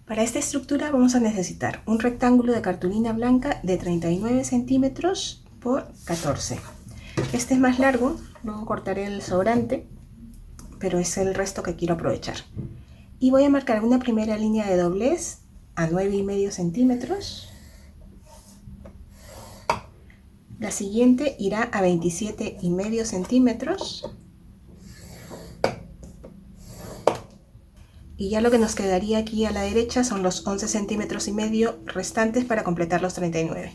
Para esta estructura vamos a necesitar un rectángulo de cartulina blanca de 39 centímetros por 14. Este es más largo, luego cortaré el sobrante, pero es el resto que quiero aprovechar. Y voy a marcar una primera línea de doblez a 9,5 centímetros. La siguiente irá a 27,5 centímetros. Y ya lo que nos quedaría aquí a la derecha son los 11,5 centímetros restantes para completar los 39.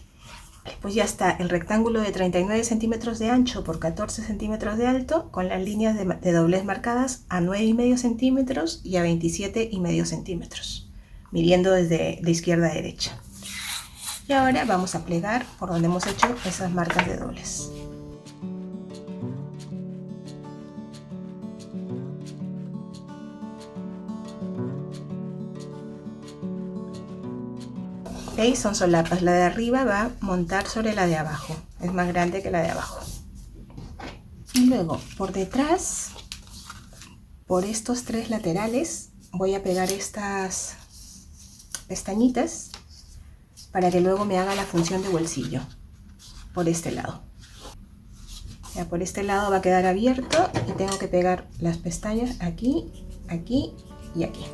Pues ya está el rectángulo de 39 centímetros de ancho por 14 centímetros de alto, con las líneas de doblez marcadas a 9,5 centímetros y a 27,5 centímetros, midiendo desde de izquierda a derecha. Y ahora vamos a plegar por donde hemos hecho esas marcas de doblez. ¿Veis? Son solapas. La de arriba va a montar sobre la de abajo. Es más grande que la de abajo. Y luego, por detrás, por estos tres laterales, voy a pegar estas pestañitas para que luego me haga la función de bolsillo. Por este lado. Ya por este lado va a quedar abierto y tengo que pegar las pestañas aquí, aquí y aquí.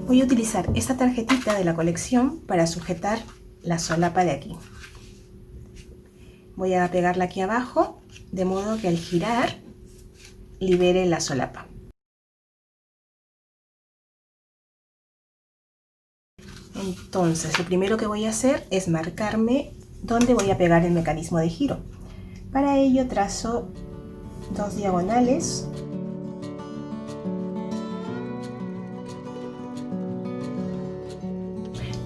Voy a utilizar esta tarjetita de la colección para sujetar la solapa de aquí. Voy a pegarla aquí abajo, de modo que al girar libere la solapa. Entonces, lo primero que voy a hacer es marcarme dónde voy a pegar el mecanismo de giro. Para ello trazo dos diagonales.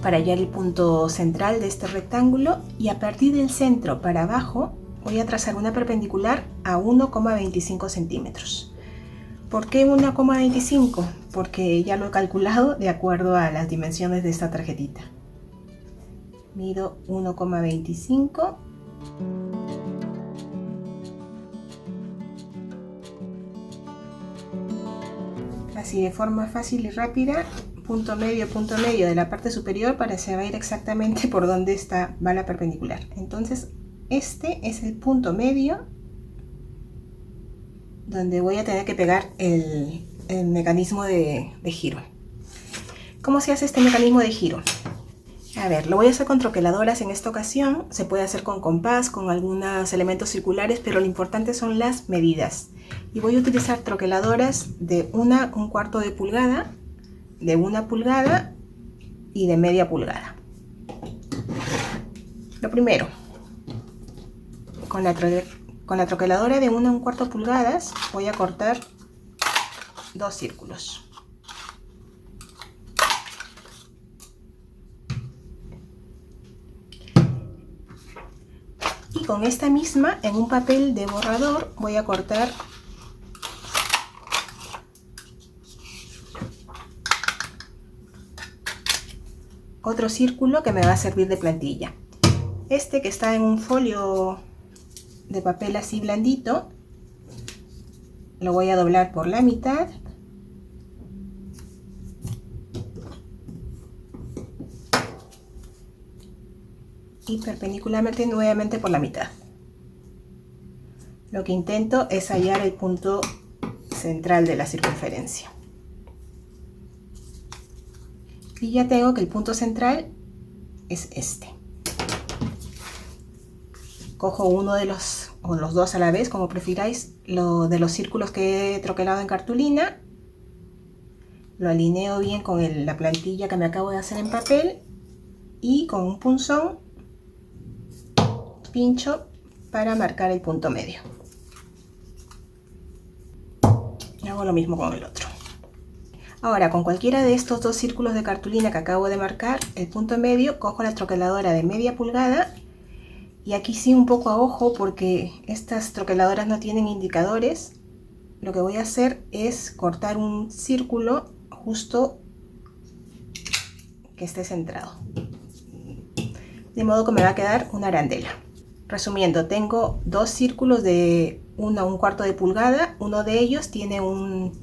Para hallar el punto central de este rectángulo, y a partir del centro para abajo voy a trazar una perpendicular a 1,25 centímetros. ¿Por qué 1,25? Porque ya lo he calculado de acuerdo a las dimensiones de esta tarjetita. Mido 1,25. Así, de forma fácil y rápida, punto medio de la parte superior para saber exactamente por dónde va la perpendicular. Entonces este es el punto medio donde voy a tener que pegar el mecanismo de giro. ¿Cómo se hace este mecanismo de giro? A ver, lo voy a hacer con troqueladoras en esta ocasión. Se puede hacer con compás, con algunos elementos circulares, pero lo importante son las medidas. Y voy a utilizar troqueladoras de un cuarto de pulgada, de 1 pulgada y de media pulgada. Lo primero, con la troqueladora de 1,25 pulgadas voy a cortar 2 círculos. Y con esta misma, en un papel de borrador, voy a cortar otro círculo que me va a servir de plantilla. Este que está en un folio de papel así blandito, lo voy a doblar por la mitad y perpendicularmente nuevamente por la mitad. Lo que intento es hallar el punto central de la circunferencia. Y ya tengo que el punto central es este. Cojo uno de los, o los dos a la vez, como prefiráis, de los círculos que he troquelado en cartulina. Lo alineo bien con la plantilla que me acabo de hacer en papel. Y con un punzón pincho para marcar el punto medio. Y hago lo mismo con el otro. Ahora, con cualquiera de estos dos círculos de cartulina que acabo de marcar el punto medio, cojo la troqueladora de media pulgada Y aquí sí un poco a ojo porque estas troqueladoras no tienen indicadores. Lo que voy a hacer es cortar un círculo justo que esté centrado. De modo que me va a quedar una arandela. Resumiendo, tengo dos círculos de 1/4 de pulgada. Uno de ellos tiene un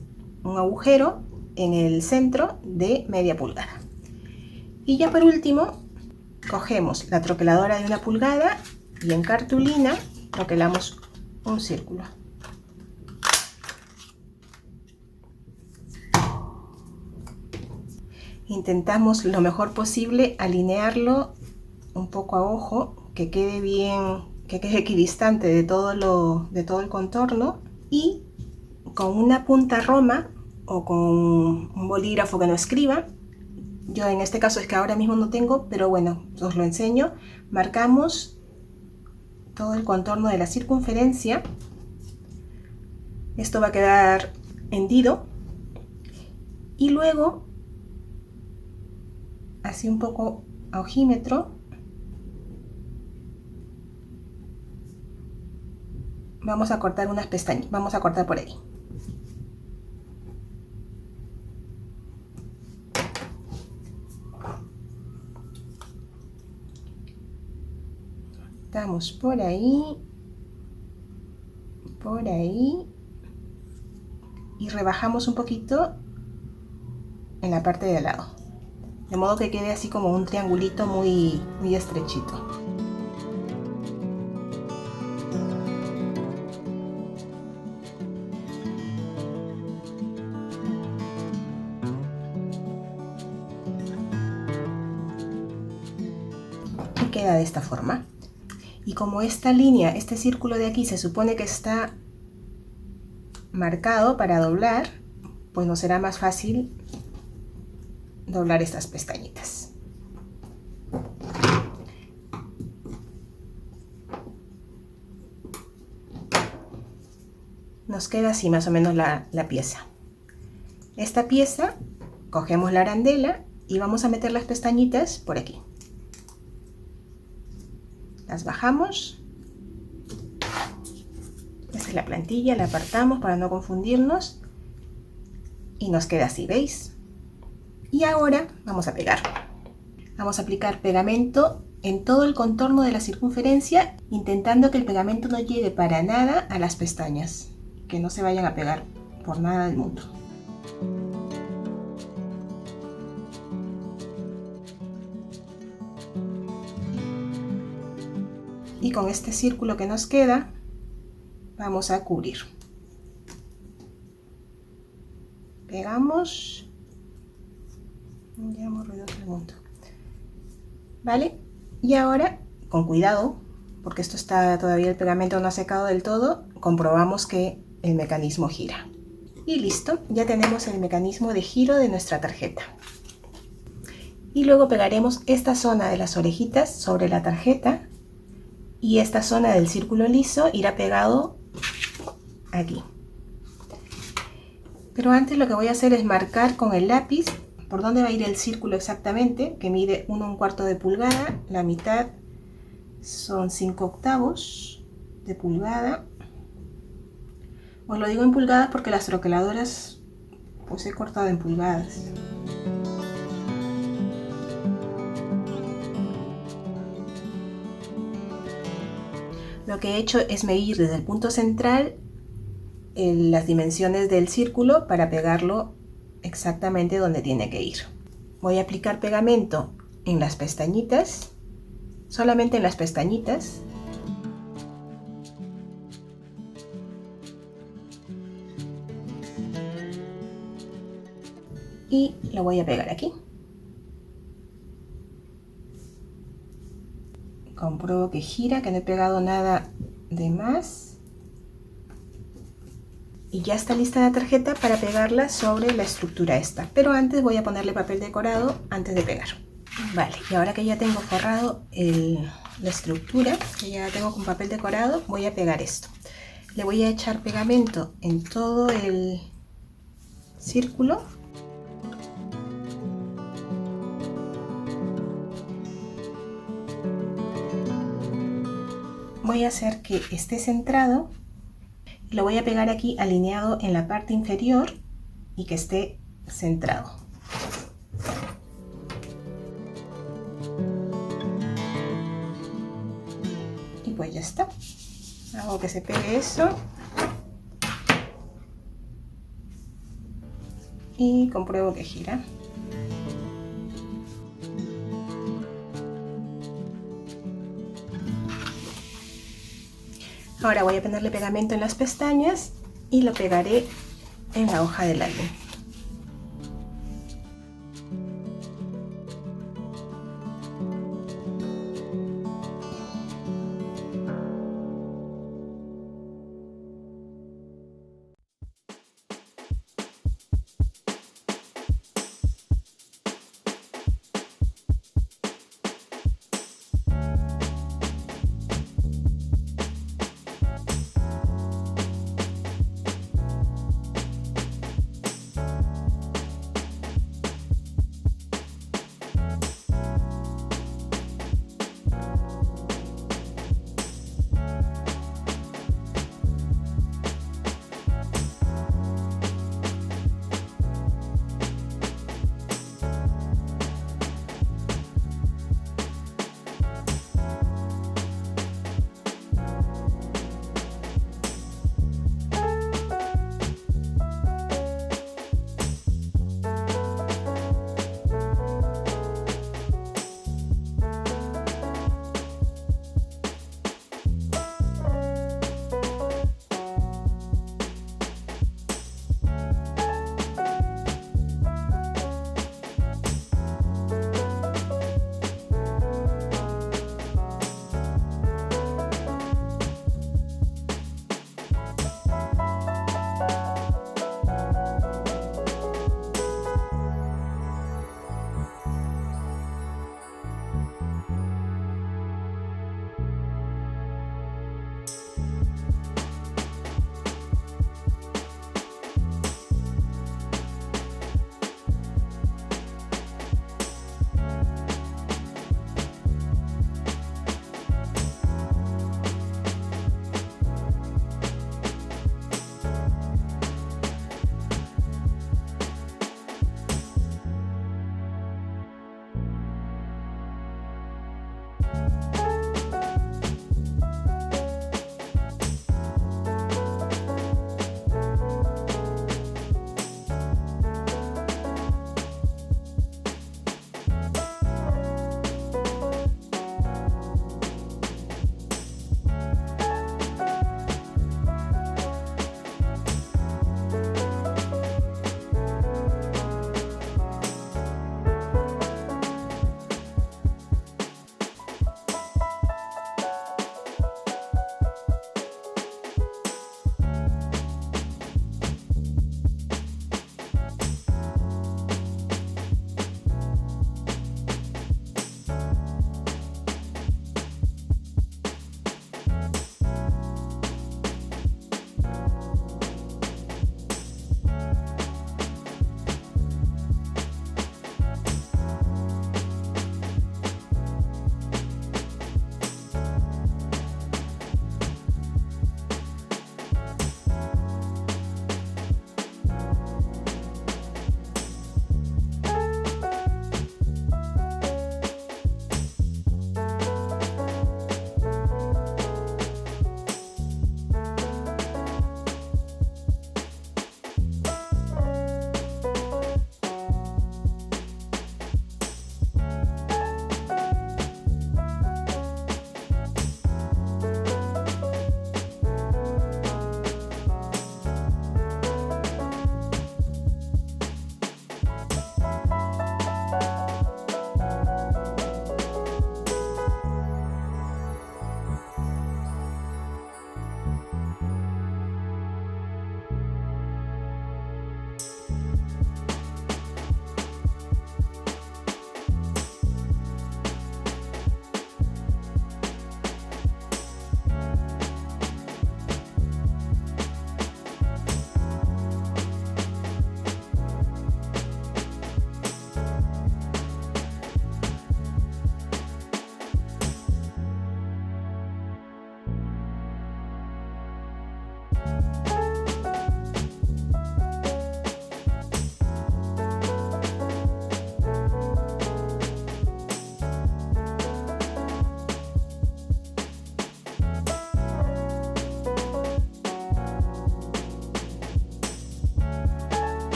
agujero en el centro de media pulgada. Y ya por último, cogemos la troqueladora de 1 pulgada y en cartulina troquelamos un círculo. Intentamos lo mejor posible alinearlo un poco a ojo, que quede bien, que quede equidistante de todo el contorno, y con una punta roma o con un bolígrafo que no escriba, yo en este caso es que ahora mismo no tengo, pero bueno, os lo enseño, marcamos todo el contorno de la circunferencia. Esto va a quedar hendido y luego así un poco a ojímetro vamos a cortar unas pestañas, vamos a cortar por ahí. Cortamos por ahí y rebajamos un poquito en la parte de al lado, de modo que quede así como un triangulito muy estrechito. Y queda de esta forma. Y como esta línea, este círculo de aquí se supone que está marcado para doblar, pues nos será más fácil doblar estas pestañitas. Nos queda así más o menos la pieza. Esta pieza, cogemos la arandela y vamos a meter las pestañitas por aquí. Las bajamos. Esta es la plantilla, la apartamos para no confundirnos. Y nos queda así, ¿veis? Y ahora vamos a pegar. Vamos a aplicar pegamento en todo el contorno de la circunferencia, intentando que el pegamento no llegue para nada a las pestañas, que no se vayan a pegar por nada del mundo. Y con este círculo que nos queda, vamos a cubrir. Pegamos. Ya hemos ruido todo el mundo. ¿Vale? Y ahora, con cuidado, porque esto está todavía, el pegamento no ha secado del todo, comprobamos que el mecanismo gira. Y listo, ya tenemos el mecanismo de giro de nuestra tarjeta. Y luego pegaremos esta zona de las orejitas sobre la tarjeta y esta zona del círculo liso irá pegado aquí. Pero antes lo que voy a hacer es marcar con el lápiz por dónde va a ir el círculo exactamente, que mide 1/4 de pulgada, la mitad son 5/8 de pulgada. Os lo digo en pulgadas porque las troqueladoras pues he cortado en pulgadas. Lo que he hecho es medir desde el punto central las dimensiones del círculo para pegarlo exactamente donde tiene que ir. Voy a aplicar pegamento en las pestañitas, solamente en las pestañitas. Y lo voy a pegar aquí. Compruebo que gira, que no he pegado nada de más. Y ya está lista la tarjeta para pegarla sobre la estructura esta. Pero antes voy a ponerle papel decorado antes de pegar. Vale, y ahora que ya tengo forrado la estructura, que ya la tengo con papel decorado, voy a pegar esto. Le voy a echar pegamento en todo el círculo. voy a hacer que esté centrado. Lo voy a pegar aquí alineado en la parte inferior y que esté centrado. Y pues ya está. Hago que se pegue eso. Y compruebo que gira. Ahora voy a ponerle pegamento en las pestañas y lo pegaré en la hoja del álbum.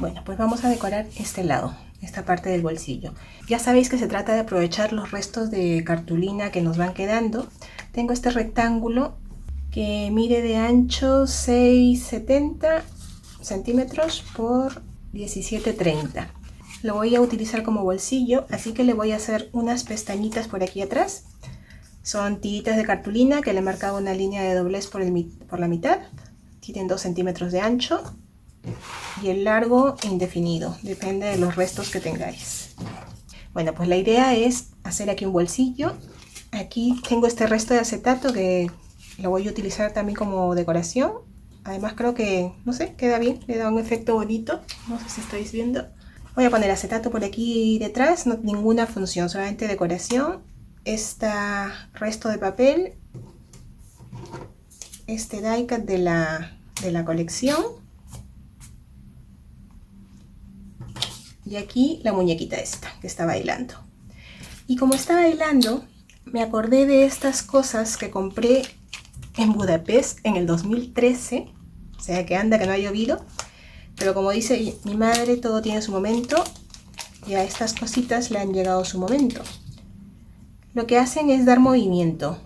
Bueno, pues vamos a decorar este lado, esta parte del bolsillo. Ya sabéis que se trata de aprovechar los restos de cartulina que nos van quedando. Tengo este rectángulo que mide de ancho 6,70 centímetros por 17,30. Lo voy a utilizar como bolsillo, así que le voy a hacer unas pestañitas por aquí atrás. Son tiritas de cartulina que le he marcado una línea de doblez por la mitad. Tienen 2 centímetros de ancho y el largo indefinido, depende de los restos que tengáis. Bueno, pues la idea es hacer aquí un bolsillo. Aquí tengo este resto de acetato que lo voy a utilizar también como decoración. Además creo que, no sé, queda bien, le da un efecto bonito. No sé si estáis viendo. Voy a poner acetato por aquí detrás, no ninguna función, solamente decoración. Este resto de papel, este die cut de la colección. Y aquí la muñequita esta que está bailando. Y como está bailando, me acordé de estas cosas que compré en Budapest en el 2013. O sea que anda que no ha llovido. Pero como dice mi madre, todo tiene su momento. Y a estas cositas le han llegado su momento. Lo que hacen es dar movimiento.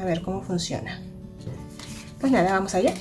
A ver cómo funciona. Pues nada, vamos allá.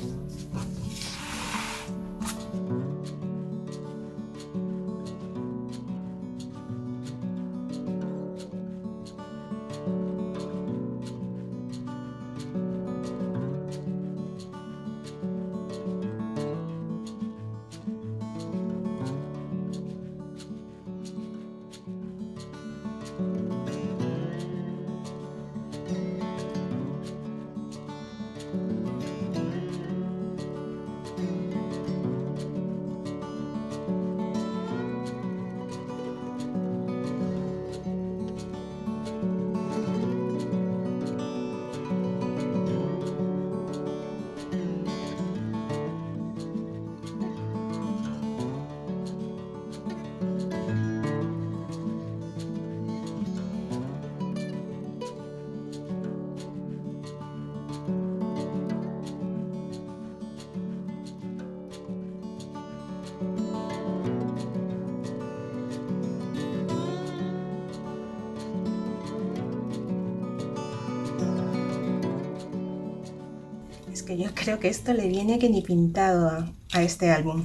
Es que yo creo que esto le viene que ni pintado a este álbum.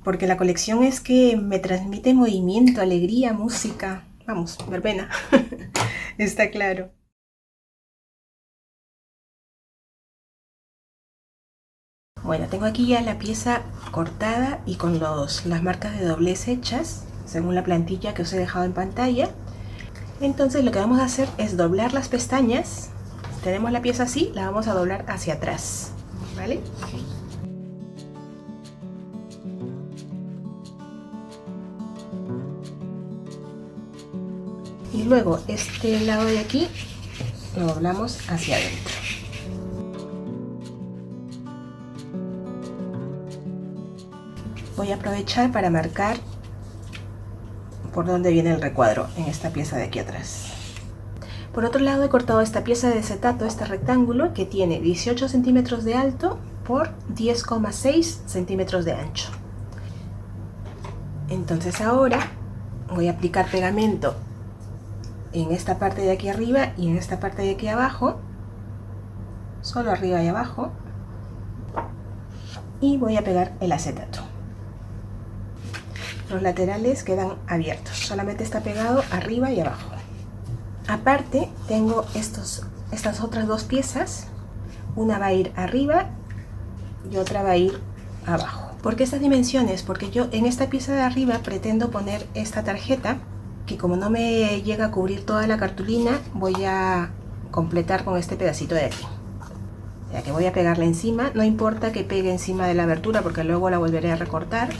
Porque la colección es que me transmite movimiento, alegría, música. Vamos, verbena. Está claro. Bueno, tengo aquí ya la pieza cortada y con las marcas de doblez hechas, según la plantilla que os he dejado en pantalla. Entonces lo que vamos a hacer es doblar las pestañas. Tenemos la pieza así, la vamos a doblar hacia atrás, ¿vale? Y luego este lado de aquí lo doblamos hacia adentro. Voy a aprovechar para marcar por dónde viene el recuadro en esta pieza de aquí atrás. Por otro lado he cortado esta pieza de acetato, este rectángulo que tiene 18 centímetros de alto por 10,6 centímetros de ancho. Entonces ahora voy a aplicar pegamento en esta parte de aquí arriba y en esta parte de aquí abajo, solo arriba y abajo, y voy a pegar el acetato. Los laterales quedan abiertos, solamente está pegado arriba y abajo. Aparte tengo estas otras dos piezas, una va a ir arriba y otra va a ir abajo. ¿Por qué estas dimensiones? Porque yo en esta pieza de arriba pretendo poner esta tarjeta que como no me llega a cubrir toda la cartulina, voy a completar con este pedacito de aquí. O sea que voy a pegarla encima, no importa que pegue encima de la abertura porque luego la volveré a recortar.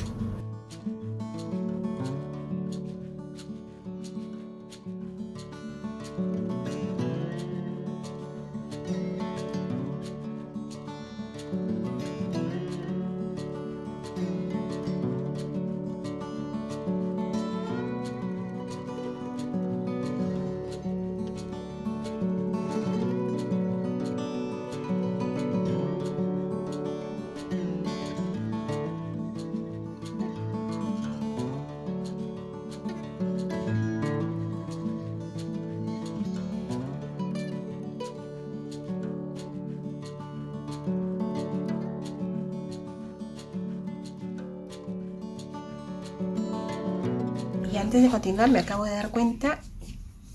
Y antes de continuar me acabo de dar cuenta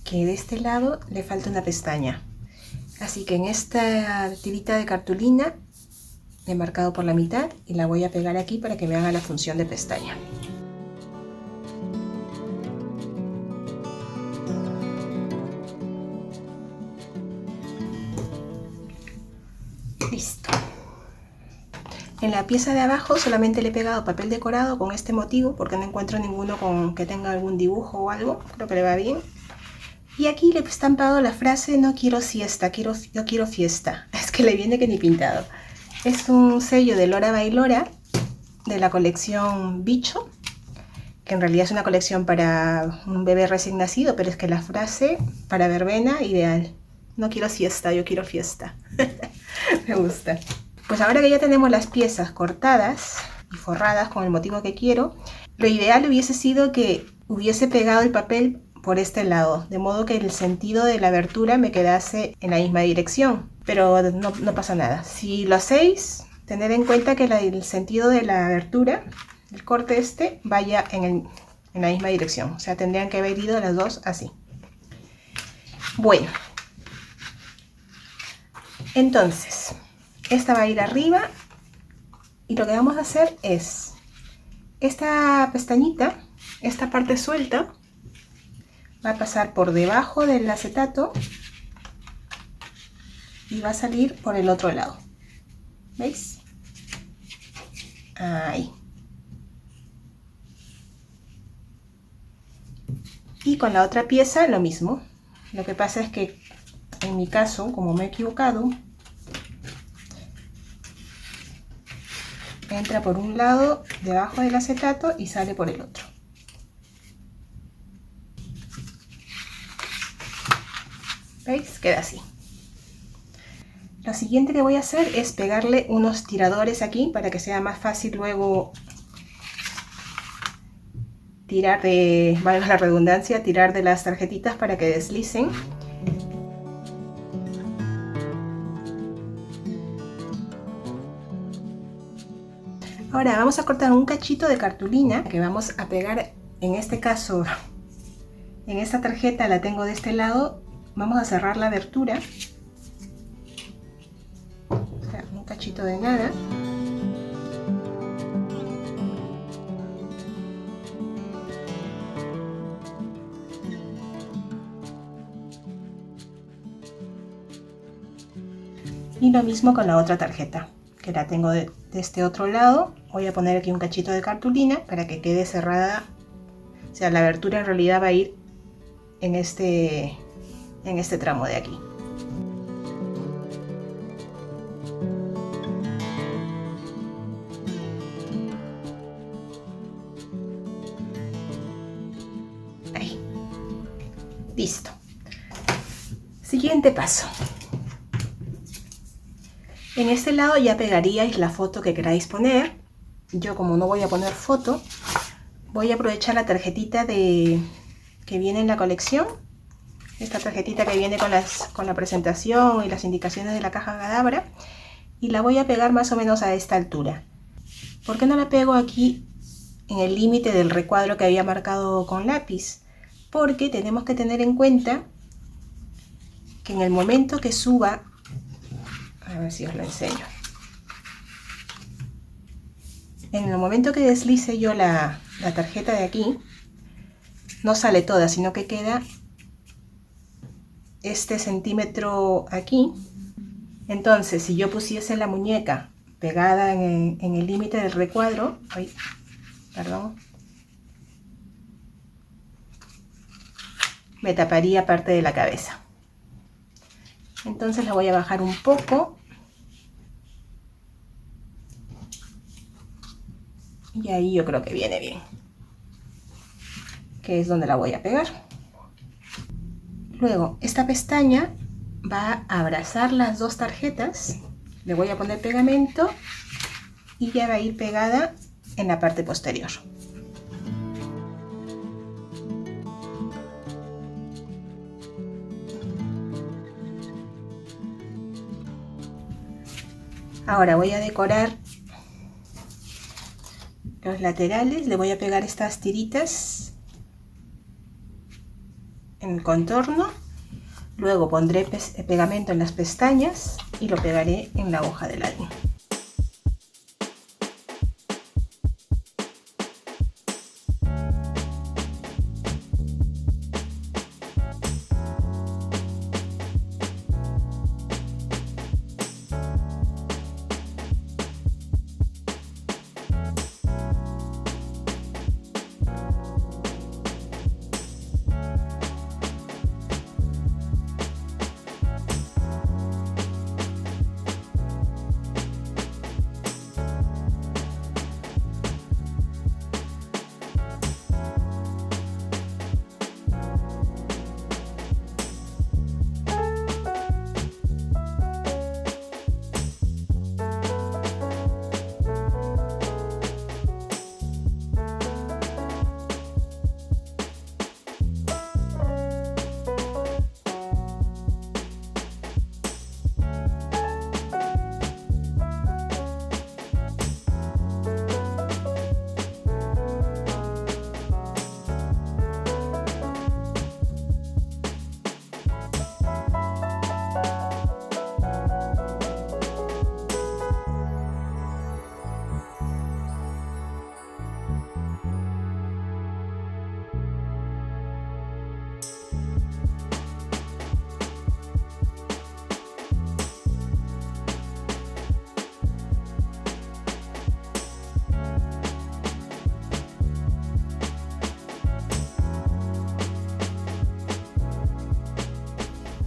que de este lado le falta una pestaña. Así que en esta tirita de cartulina he marcado por la mitad y la voy a pegar aquí para que me haga la función de pestaña. Listo. En la pieza de abajo solamente le he pegado papel decorado con este motivo porque no encuentro ninguno con que tenga algún dibujo o algo. Creo que le va bien. Y aquí le he estampado la frase no quiero siesta, yo quiero fiesta. Es que le viene que ni pintado. Es un sello de Lora Bailora de la colección Bicho, que en realidad es una colección para un bebé recién nacido, pero es que la frase para verbena ideal. No quiero siesta, yo quiero fiesta. Me gusta. Pues ahora que ya tenemos las piezas cortadas y forradas con el motivo que quiero, lo ideal hubiese sido que hubiese pegado el papel por este lado, de modo que el sentido de la abertura me quedase en la misma dirección, pero no pasa nada. Si lo hacéis, tened en cuenta que el sentido de la abertura, el corte este, vaya en la misma dirección, o sea, tendrían que haber ido las dos así. Bueno, entonces, esta va a ir arriba y lo que vamos a hacer es esta pestañita, esta parte suelta, va a pasar por debajo del acetato y va a salir por el otro lado. ¿Veis? Ahí. Y con la otra pieza lo mismo. Lo que pasa es que en mi caso, como me he equivocado, entra por un lado debajo del acetato y sale por el otro. ¿Veis? Queda así. Lo siguiente que voy a hacer es pegarle unos tiradores aquí para que sea más fácil luego tirar de, valga la redundancia, tirar de las tarjetitas para que deslicen. Ahora vamos a cortar un cachito de cartulina que vamos a pegar, en este caso, en esta tarjeta la tengo de este lado. Vamos a cerrar la abertura, o sea, un cachito de nada. Y lo mismo con la otra tarjeta, que la tengo de este otro lado. Voy a poner aquí un cachito de cartulina para que quede cerrada. O sea, la abertura en realidad va a ir en este tramo de aquí. Ahí. Listo. Siguiente paso. En este lado ya pegaríais la foto que queráis poner. Yo, como no voy a poner foto, voy a aprovechar la tarjetita que viene en la colección. Esta tarjetita que viene con la presentación y las indicaciones de la caja Cadabra, y la voy a pegar más o menos a esta altura. ¿Por qué no la pego aquí en el límite del recuadro que había marcado con lápiz? Porque tenemos que tener en cuenta que en el momento que suba, a ver si os lo enseño, en el momento que deslice yo la tarjeta de aquí, no sale toda, sino que queda este centímetro aquí. Entonces, si yo pusiese la muñeca pegada en el límite del recuadro, me taparía parte de la cabeza. Entonces la voy a bajar un poco. Y ahí yo creo que viene bien. Que es donde la voy a pegar. Luego, esta pestaña va a abrazar las dos tarjetas. Le voy a poner pegamento y ya va a ir pegada en la parte posterior. Ahora voy a decorar los laterales. Le voy a pegar estas tiritas en contorno. Luego pondré pegamento en las pestañas y lo pegaré en la hoja del álbum.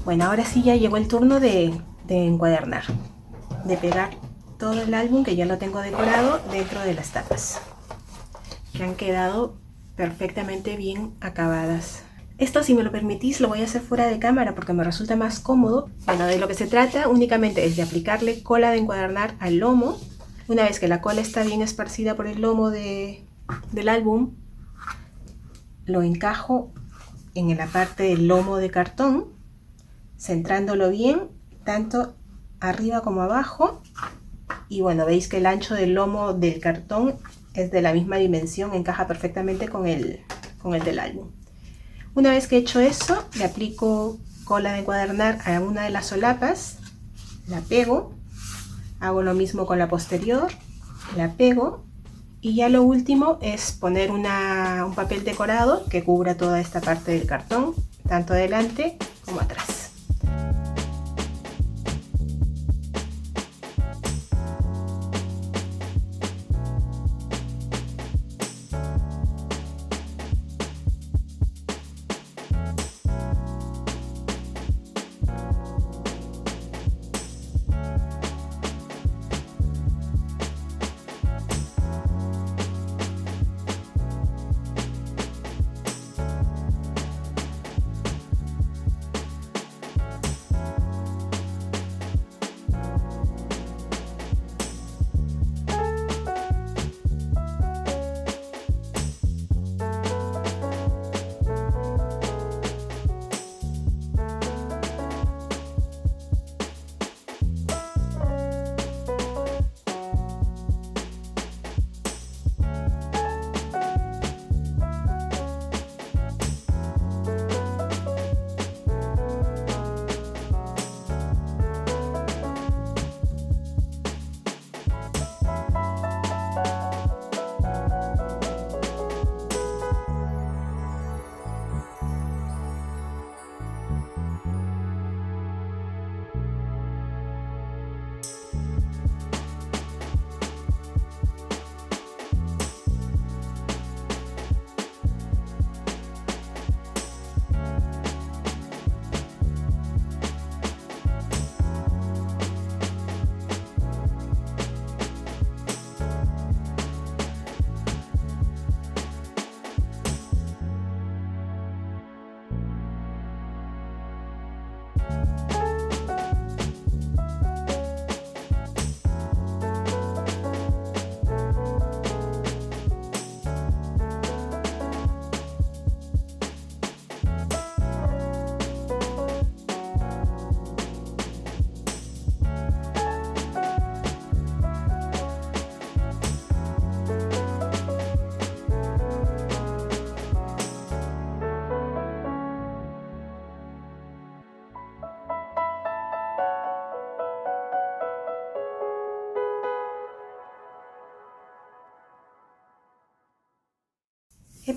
Bueno, ahora sí ya llegó el turno de encuadernar, de pegar todo el álbum, que ya lo tengo decorado, dentro de las tapas, que han quedado perfectamente bien acabadas. Esto, si me lo permitís, lo voy a hacer fuera de cámara porque me resulta más cómodo. Bueno, de lo que se trata únicamente es de aplicarle cola de encuadernar al lomo. Una vez que la cola está bien esparcida por el lomo del álbum, lo encajo en la parte del lomo de cartón, centrándolo bien, tanto arriba como abajo. Y bueno, veis que el ancho del lomo del cartón es de la misma dimensión, encaja perfectamente con el del álbum. Una vez que he hecho eso, le aplico cola de encuadernar a una de las solapas, la pego, hago lo mismo con la posterior, la pego, y ya lo último es poner un papel decorado que cubra toda esta parte del cartón, tanto adelante como atrás.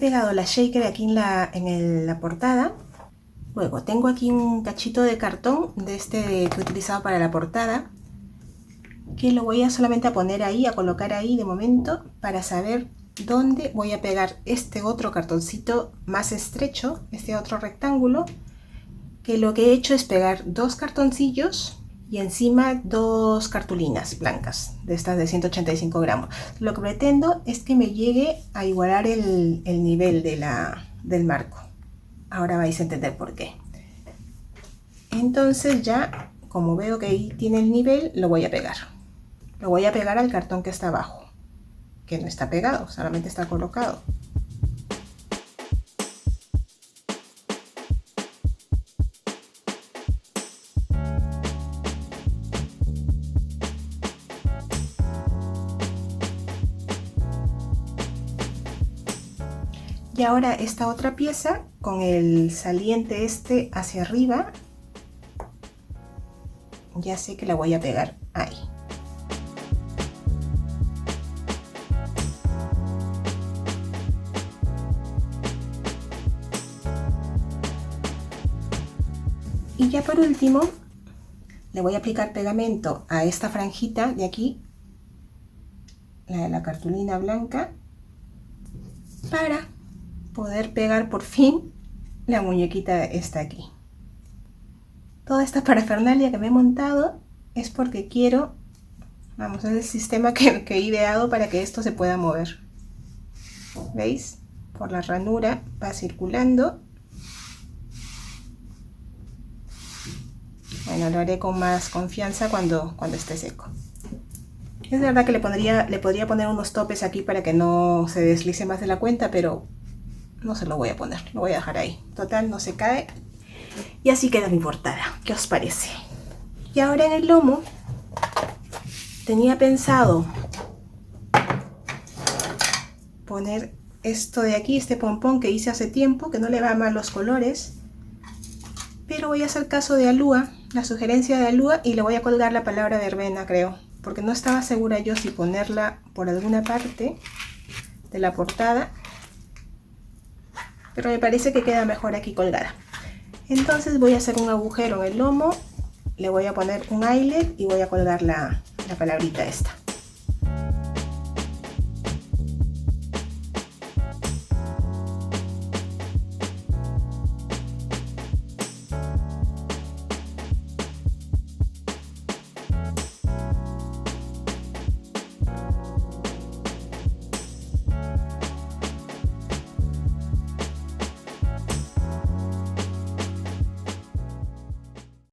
pegado la shaker aquí en la portada. Luego tengo aquí un cachito de cartón de este que he utilizado para la portada, que lo voy a solamente a poner ahí, a colocar ahí de momento, para saber dónde voy a pegar este otro cartoncito más estrecho, este otro rectángulo, que lo que he hecho es pegar dos cartoncillos y encima dos cartulinas blancas de estas de 185 gramos. Lo que pretendo es que me llegue a igualar el nivel del marco. Ahora vais a entender por qué. Entonces ya, como veo que ahí tiene el nivel, lo voy a pegar. Lo voy a pegar al cartón que está abajo, que no está pegado, solamente está colocado. Y ahora esta otra pieza con el saliente este hacia arriba, ya sé que la voy a pegar ahí. Y ya por último le voy a aplicar pegamento a esta franjita de aquí, la de la cartulina blanca, para poder pegar por fin la muñequita esta aquí. Toda esta parafernalia que me he montado es porque quiero, vamos, es el sistema que he ideado para que esto se pueda mover. ¿Veis? Por la ranura va circulando. Bueno, lo haré con más confianza cuando esté seco. Es verdad que le podría poner unos topes aquí para que no se deslice más de la cuenta, pero no se lo voy a poner, lo voy a dejar ahí. Total, no se cae. Y así queda mi portada. ¿Qué os parece? Y ahora en el lomo tenía pensado poner esto de aquí, este pompón que hice hace tiempo, que no le va mal los colores. Pero voy a hacer caso de Alúa, la sugerencia de Alúa, y le voy a colgar la palabra verbena, creo. Porque no estaba segura yo si ponerla por alguna parte de la portada, pero me parece que queda mejor aquí colgada. Entonces voy a hacer un agujero en el lomo, le voy a poner un eyelet y voy a colgar la palabrita esta.